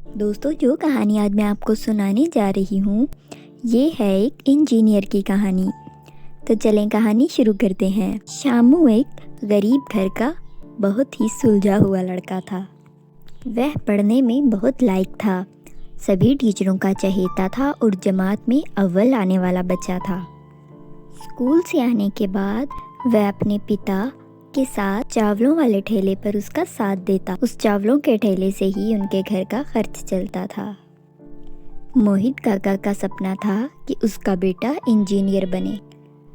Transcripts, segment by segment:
दोस्तों, जो कहानी आज मैं आपको सुनाने जा रही हूँ, ये है एक इंजीनियर की कहानी। तो चलें कहानी शुरू करते हैं। शामू एक गरीब घर का बहुत ही सुलझा हुआ लड़का था। वह पढ़ने में बहुत लायक था, सभी टीचरों का चहेता था और जमात में अव्वल आने वाला बच्चा था। स्कूल से आने के बाद वह अपने पिता के साथ चावलों वाले ठेले पर उसका साथ देता। उस चावलों के ठेले से ही उनके घर का खर्च चलता था। मोहित काका का सपना था कि उसका बेटा इंजीनियर बने।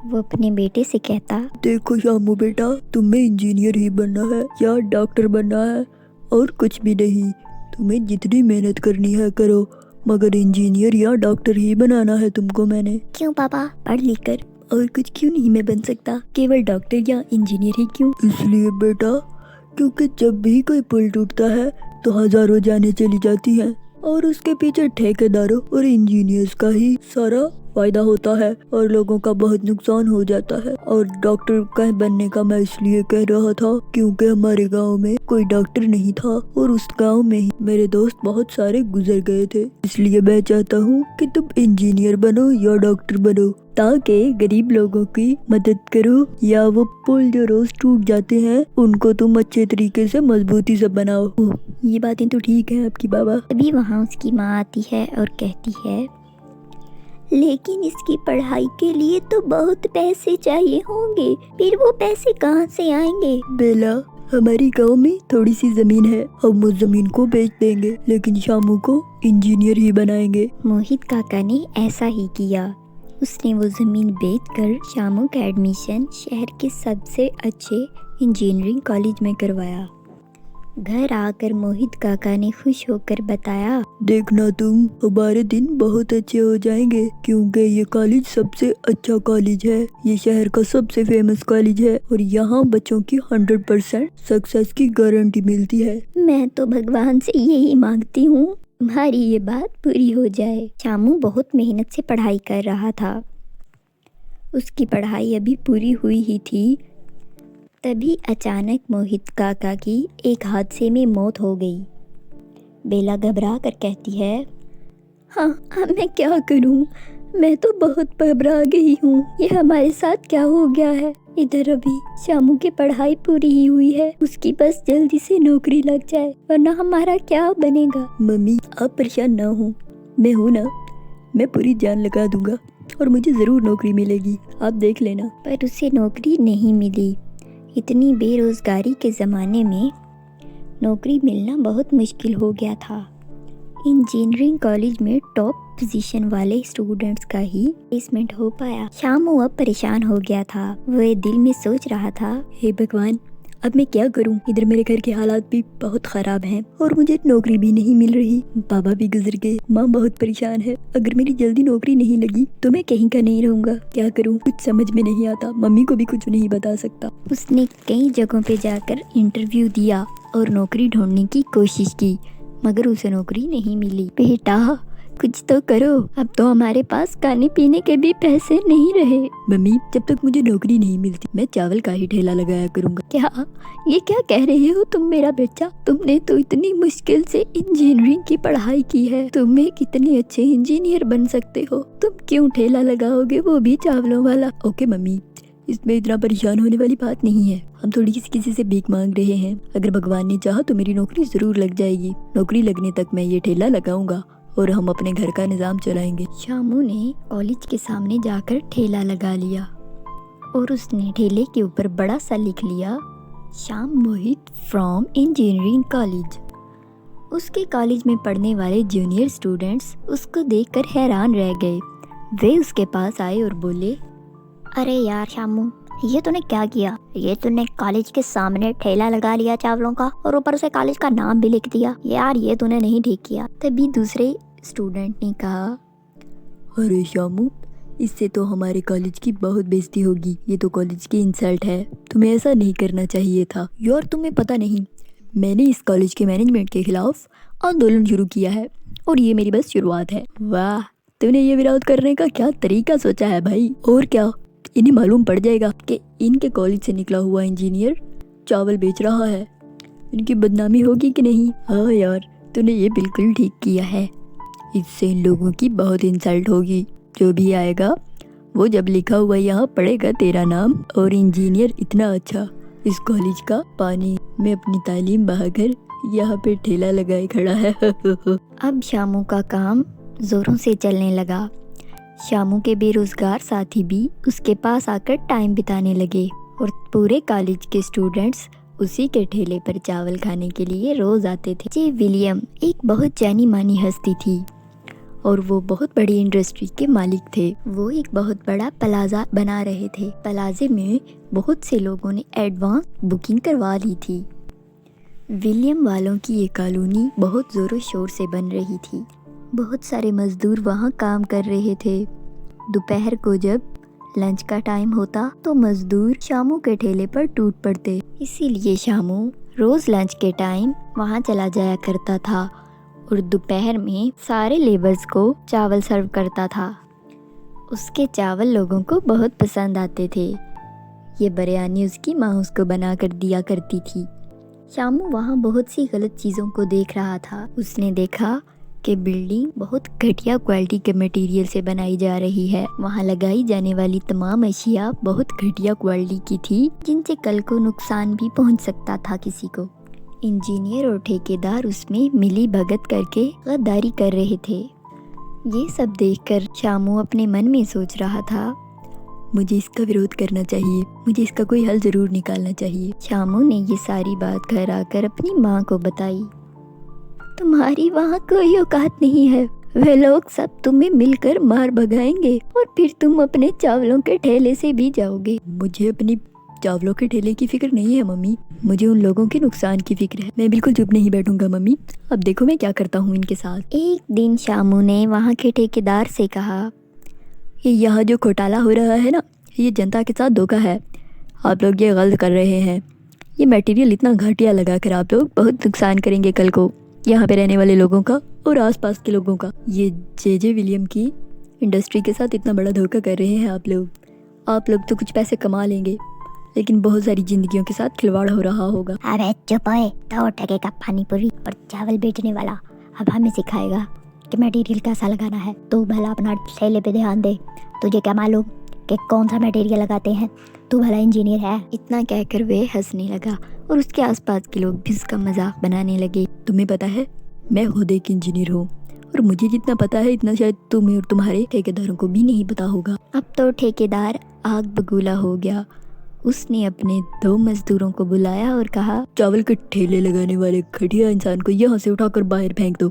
वो अपने बेटे से कहता, देखो शामू बेटा, तुम्हें इंजीनियर ही बनना है या डॉक्टर बनना है और कुछ भी नहीं। तुम्हें जितनी मेहनत करनी है करो, मगर इंजीनियर या डॉक्टर ही बनाना है तुमको मैंने। क्यों पापा, पढ़ लिख कर और कुछ क्यों नहीं मैं बन सकता? केवल डॉक्टर या इंजीनियर ही क्यों? इसलिए बेटा, क्योंकि जब भी कोई पुल टूटता है तो हजारों जानें चली जाती हैं और उसके पीछे ठेकेदारों और इंजीनियर्स का ही सारा फायदा होता है और लोगों का बहुत नुकसान हो जाता है। और डॉक्टर का बनने का मैं इसलिए कह रहा था क्योंकि हमारे गांव में कोई डॉक्टर नहीं था और उस गांव में ही मेरे दोस्त बहुत सारे गुजर गए थे। इसलिए मैं चाहता हूँ कि तुम इंजीनियर बनो या डॉक्टर बनो, ताकि गरीब लोगों की मदद करो या वो पुल जो रोज टूट जाते हैं उनको तुम अच्छे तरीके से मजबूती से बनाओ। ये बातें तो ठीक है आपकी बाबा। अभी वहाँ उसकी माँ आती है और कहती है, लेकिन इसकी पढ़ाई के लिए तो बहुत पैसे चाहिए होंगे, फिर वो पैसे कहाँ से आएंगे? बेला, हमारी गांव में थोड़ी सी जमीन है, हम उस जमीन को बेच देंगे, लेकिन शामू को इंजीनियर ही बनाएंगे। मोहित काका ने ऐसा ही किया। उसने वो जमीन बेचकर शामू का एडमिशन शहर के सबसे अच्छे इंजीनियरिंग कॉलेज में करवाया। घर आकर मोहित काका ने खुश होकर बताया, देखना तुम, हमारे दिन बहुत अच्छे हो जाएंगे क्योंकि ये कॉलेज सबसे अच्छा कॉलेज है। ये शहर का सबसे फेमस कॉलेज है और यहाँ बच्चों की 100% सक्सेस की गारंटी मिलती है। मैं तो भगवान से यही मांगती हूँ तुम्हारी ये बात पूरी हो जाए। शामू बहुत मेहनत से पढ़ाई कर रहा था। उसकी पढ़ाई अभी पूरी हुई ही थी, तभी अचानक मोहित काका की एक हादसे में मौत हो गई। बेला घबरा कर कहती है, हाँ, अब मैं क्या करूँ? मैं तो बहुत घबरा गई हूँ। ये हमारे साथ क्या हो गया है? इधर अभी शामू की पढ़ाई पूरी ही हुई है, उसकी बस जल्दी से नौकरी लग जाए, वरना हमारा क्या बनेगा? मम्मी, आप परेशान ना हो, मैं हूँ ना, मैं पूरी जान लगा दूंगा और मुझे जरूर नौकरी मिलेगी, आप देख लेना। पर उसे नौकरी नहीं मिली। इतनी बेरोजगारी के ज़माने में नौकरी मिलना बहुत मुश्किल हो गया था। इंजीनियरिंग कॉलेज में टॉप पोजीशन वाले स्टूडेंट्स का ही प्लेसमेंट हो पाया। शामू अब परेशान हो गया था। वह दिल में सोच रहा था, हे भगवान, अब मैं क्या करूं? इधर मेरे घर के हालात भी बहुत खराब हैं और मुझे नौकरी भी नहीं मिल रही। बाबा भी गुजर गए, माँ बहुत परेशान है। अगर मेरी जल्दी नौकरी नहीं लगी तो मैं कहीं का नहीं रहूंगा। क्या करूं? कुछ समझ में नहीं आता। मम्मी को भी कुछ नहीं बता सकता। उसने कई जगहों पे जाकर इंटरव्यू दिया और नौकरी ढूंढने की कोशिश की, मगर उसे नौकरी नहीं मिली। बेटा, कुछ तो करो, अब तो हमारे पास खाने पीने के भी पैसे नहीं रहे। मम्मी, जब तक मुझे नौकरी नहीं मिलती मैं चावल का ही ठेला लगाया करूंगा। क्या? ये क्या कह रहे हो तुम मेरा बच्चा? तुमने तो इतनी मुश्किल से इंजीनियरिंग की पढ़ाई की है, तुम एक इतने अच्छे इंजीनियर बन सकते हो, तुम क्यों ठेला लगाओगे, वो भी चावलों वाला? ओके मम्मी, इसमें इतना परेशान होने वाली बात नहीं है। हम थोड़ी किसी से भीख मांग रहे हैं। अगर भगवान ने चाहा तो मेरी नौकरी जरूर लग जाएगी। नौकरी लगने तक मैं ये ठेला लगाऊंगा और हम अपने घर का निजाम चलाएंगे। शामू ने कॉलेज के सामने जाकर ठेला लगा लिया और उसने ठेले के ऊपर बड़ा सा लिख लिया, श्याम मोहित फ्रॉम इंजीनियरिंग कॉलेज। उसके कॉलेज में पढ़ने वाले जूनियर स्टूडेंट्स उसको देखकर हैरान रह गए। वे उसके पास आए और बोले, अरे यार शामू, ये तूने क्या किया? ये तूने कॉलेज के सामने ठेला लगा लिया चावलों का और ऊपर से कॉलेज का नाम भी लिख दिया। यार, ये तूने नहीं ठीक किया। तभी दूसरे स्टूडेंट ने कहा, अरे शामू, इससे तो हमारे कॉलेज की बहुत बेइज्जती होगी। ये तो कॉलेज की इंसल्ट है, तुम्हें ऐसा नहीं करना चाहिए था। यार, तुम्हें पता नहीं, मैंने इस कॉलेज के मैनेजमेंट के खिलाफ आंदोलन शुरू किया है और ये मेरी बस शुरुआत है। वाह, तूने ये विरोध करने का क्या तरीका सोचा है भाई। और क्या, इन्हें मालूम पड़ जाएगा कि इनके कॉलेज से निकला हुआ इंजीनियर चावल बेच रहा है, इनकी बदनामी होगी कि नहीं। हाँ यार, तूने ये बिल्कुल ठीक किया है, इससे इन लोगों की बहुत इंसल्ट होगी। जो भी आएगा वो जब लिखा हुआ यहाँ पढ़ेगा तेरा नाम और इंजीनियर इतना अच्छा इस कॉलेज का, पानी में अपनी तालीम बहाकर यहाँ पे ठेला लगाए खड़ा है। अब शामू का काम ज़ोरों से चलने लगा। शामू के बेरोज़गार साथी भी उसके पास आकर टाइम बिताने लगे और पूरे कॉलेज के स्टूडेंट्स उसी के ठेले पर चावल खाने के लिए रोज़ आते थे। जे विलियम एक बहुत जानी मानी हस्ती थी और वो बहुत बड़ी इंडस्ट्री के मालिक थे। वो एक बहुत बड़ा प्लाजा बना रहे थे। प्लाजे में बहुत से लोगों ने एडवांस बुकिंग करवा ली थी। विलियम वालों की ये कॉलोनी बहुत ज़ोरों शोर से बन रही थी। बहुत सारे मजदूर वहाँ काम कर रहे थे। दोपहर को जब लंच का टाइम होता तो मजदूर शामू के ठेले पर टूट पड़ते। इसीलिए शामू रोज़ लंच के टाइम वहाँ चला जाया करता था और दोपहर में सारे लेबर्स को चावल सर्व करता था। उसके चावल लोगों को बहुत पसंद आते थे। ये बिरयानी उसकी माँ उसको बना कर दिया करती थी। शामू वहाँ बहुत सी गलत चीज़ों को देख रहा था। उसने देखा कि बिल्डिंग बहुत घटिया क्वालिटी के मटेरियल से बनाई जा रही है। वहाँ लगाई जाने वाली तमाम अशिया बहुत घटिया क्वालिटी की थी, जिनसे कल को नुकसान भी पहुँच सकता था किसी को। इंजीनियर और ठेकेदार उसमें मिली भगत करके गद्दारी कर रहे थे। ये सब देखकर शामू अपने मन में सोच रहा था, मुझे इसका विरोध करना चाहिए, मुझे इसका कोई हल ज़रूर निकालना चाहिए। शामू ने ये सारी बात घर आकर अपनी माँ को बताई। तुम्हारी वहाँ कोई औकात नहीं है, वे लोग सब तुम्हें मिलकर मार भगाएंगे और फिर तुम अपने चावलों के ठेले से भी जाओगे। मुझे अपनी चावलों के ठेले की फिक्र नहीं है मम्मी, मुझे उन लोगों के नुकसान की फिक्र है। मैं बिल्कुल चुप नहीं बैठूंगा मम्मी, अब देखो मैं क्या करता हूँ इनके साथ। एक दिन शामू ने वहाँ के ठेकेदार से कहा, ये यहाँ जो घोटाला हो रहा है ना, ये जनता के साथ धोखा है। आप लोग ये गलत कर रहे हैं। ये मटेरियल इतना घटिया लगा कर आप लोग बहुत नुकसान करेंगे कल को यहाँ पे रहने वाले लोगों का और आसपास के लोगों का। ये जे विलियम की इंडस्ट्री के साथ इतना बड़ा धोखा कर रहे हैं आप लोग। आप लोग तो कुछ पैसे कमा लेंगे, लेकिन बहुत सारी जिंदगियों के साथ खिलवाड़ हो रहा होगा। अबे चुप है, तो टके का पानी पूरी और चावल बेचने वाला अब हमें सिखाएगा कि मटेरियल कैसा लगाना है। तू भला अपना ठेले पे ध्यान दे, तुझे क्या मालूम कि कौन सा मटेरियल लगाते हैं, तू भला इंजीनियर है। इतना कहकर वे हंसने लगा और उसके आसपास के लोग भी उसका मजाक बनाने लगे। तुम्हें पता है मैं खुद एक इंजीनियर हूँ और मुझे जितना पता है इतना शायद तुम्हें और तुम्हारे ठेकेदारों को भी नहीं पता होगा। अब तो ठेकेदार आग बगूला हो गया। उसने अपने 2 मजदूरों को बुलाया और कहा, चावल के ठेले लगाने वाले घटिया इंसान को यहाँ से उठाकर बाहर फेंक दो।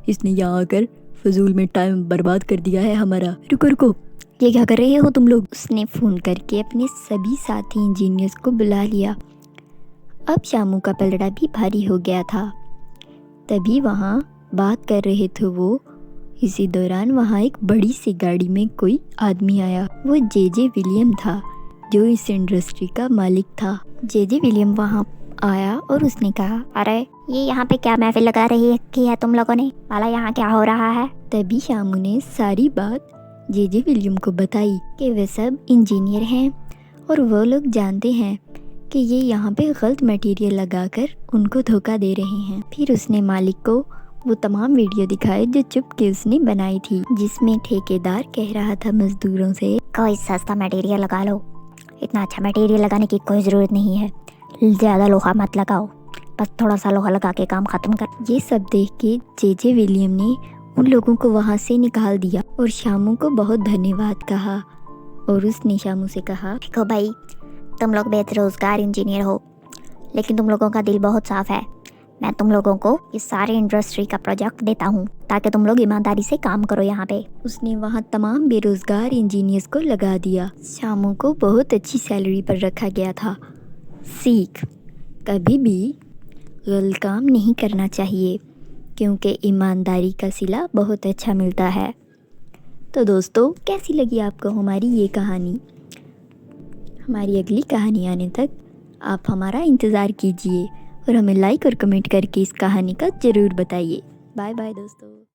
इसने यहाँ आकर फजूल में टाइम बर्बाद कर दिया है हमारा। रुको रुको, ये क्या कर रहे हो तुम लोग। उसने फ़ोन करके अपने सभी साथी इंजीनियर्स को बुला लिया। अब शामू का पलड़ा भी भारी हो गया था। तभी वहाँ बात कर रहे थे वो। इसी दौरान वहाँ एक बड़ी सी गाड़ी में कोई आदमी आया। वो जे विलियम था, जो इस इंडस्ट्री का मालिक था। जे विलियम वहाँ आया और उसने कहा, अरे ये यहाँ पे क्या महफिल लगा रही है तुम लोगों ने, भला यहाँ क्या हो रहा है। तभी शामू ने सारी बात जे विलियम को बताई कि वे सब इंजीनियर हैं और वो लोग जानते हैं कि ये यहाँ पे गलत मटेरियल लगाकर उनको धोखा दे रहे हैं। फिर उसने मालिक को वो तमाम वीडियो दिखाए जो चुपके उसने बनाई थी, जिसमें ठेकेदार कह रहा था मजदूरों से, कोई सस्ता मटेरियल लगा लो, इतना अच्छा मटेरियल लगाने की कोई ज़रूरत नहीं है, ज़्यादा लोहा मत लगाओ, बस थोड़ा सा लोहा लगा के काम ख़त्म कर। ये सब देख के जे विलियम ने उन लोगों को वहाँ से निकाल दिया और शामू को बहुत धन्यवाद कहा। और उसने शामू से कहा, देखो भाई, तुम लोग बेरोजगार इंजीनियर हो, लेकिन तुम लोगों का दिल बहुत साफ़ है। मैं तुम लोगों को इस सारे इंडस्ट्री का प्रोजेक्ट देता हूँ ताकि तुम लोग ईमानदारी से काम करो यहाँ पे। उसने वहाँ तमाम बेरोजगार इंजीनियर्स को लगा दिया। शामू को बहुत अच्छी सैलरी पर रखा गया था। सीख, कभी भी गलत काम नहीं करना चाहिए, क्योंकि ईमानदारी का सिला बहुत अच्छा मिलता है। तो दोस्तों, कैसी लगी आपको हमारी ये कहानी। हमारी अगली कहानी आने तक आप हमारा इंतज़ार कीजिए और हमें लाइक और कमेंट करके इस कहानी का ज़रूर बताइए। बाय बाय दोस्तों।